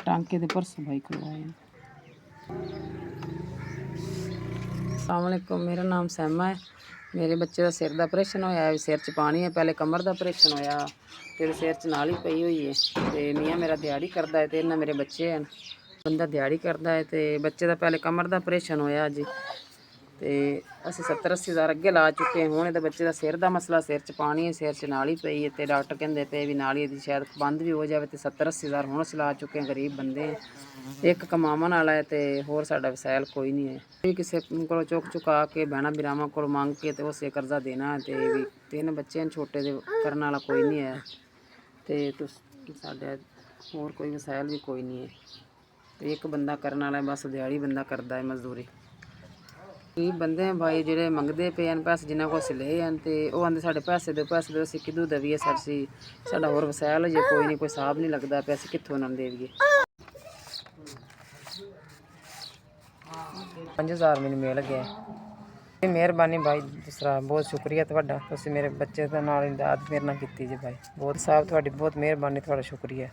टांके दे परसों भाई करवाए। अस्सलाम वालेकुम, मेरा नाम सैमा है। मेरे बच्चे का सिर का ऑपरेशन होया है, सिर च पानी है। पहले कमर का ऑपरेशन होया, फिर सिर च नाली पई हुई है। तो मियाँ मेरा दिहाड़ी करता है, तो इन्ना मेरे बच्चे हैं। बंदा दिहाड़ी करता है, तो बच्चे का पहले कमर का ऑपरेशन होया जी। तो असीं 70-80 हज़ार अगे ला चुके हैं। हुण इहदे बच्चे का सिर का मसला, सिर च पानी है, सिर च नाली पई है। तो डॉक्टर कहते पे भी नाली दी शायद बंद भी हो जाए। तो 70-80 हज़ार हुण असीं ला चुके हैं। गरीब बंदे हैं, एक कमावन वाला है, तो होर साडा वसैल कोई नहीं है। भी किसी को चुक चुका के भैणा बिरावां को मंग के तो उसे कर्जा देना है। तो भी 3 बच्चे हैं छोटे, दे करने वाला कोई नहीं है। तो साडे होर कोई वसैल भी कोई नहीं है। तो एक बंदा करने वाला है, बस दिहाड़ी बंदा करता है मजदूरी। गरीब बंदे हैं भाई, ਜਿਹੜੇ ਮੰਗਦੇ ਪਏ ਹਨ ਪੈਸੇ, ਜਿਨ੍ਹਾਂ ਕੋਲ ਅਸੀਂ ਲਏ ਹਨ, ਤੇ ਉਹ ਆਂਦੇ ਸਾਡੇ ਪੈਸੇ ਦਿਓ, ਪੈਸੇ ਦਿਓ। ਅਸੀਂ ਕਿੱਦੋਂ ਦੇਈਏ? ਸਾਡਾ ਹੋਰ ਵਸੈਲ ਜੇ ਕੋਈ ਨਹੀਂ, ਕੋਈ ਹਿਸਾਬ ਨਹੀਂ ਲੱਗਦਾ ਪਿਆ, ਅਸੀਂ ਕਿੱਥੋਂ ਉਹਨਾਂ ਨੂੰ ਦੇਈਏ। 5000 ਮੈਨੂੰ ਮਿਲ ਗਿਆ। ਮਿਹਰਬਾਨੀ ਭਾਈ, ਦੂਸਰਾ ਬਹੁਤ ਸ਼ੁਕਰੀਆ ਤੁਹਾਡਾ। ਤੁਸੀਂ ਮੇਰੇ ਬੱਚੇ ਦੇ ਨਾਲ ਇਮਦਾਦ ਮੇਰੇ ਨਾਲ ਕੀਤੀ ਜੀ ਭਾਈ। ਬਹੁਤ ਸਾਹਿਬ, ਤੁਹਾਡੀ ਬਹੁਤ ਮਿਹਰਬਾਨੀ, ਤੁਹਾਡਾ ਸ਼ੁਕਰੀਆ।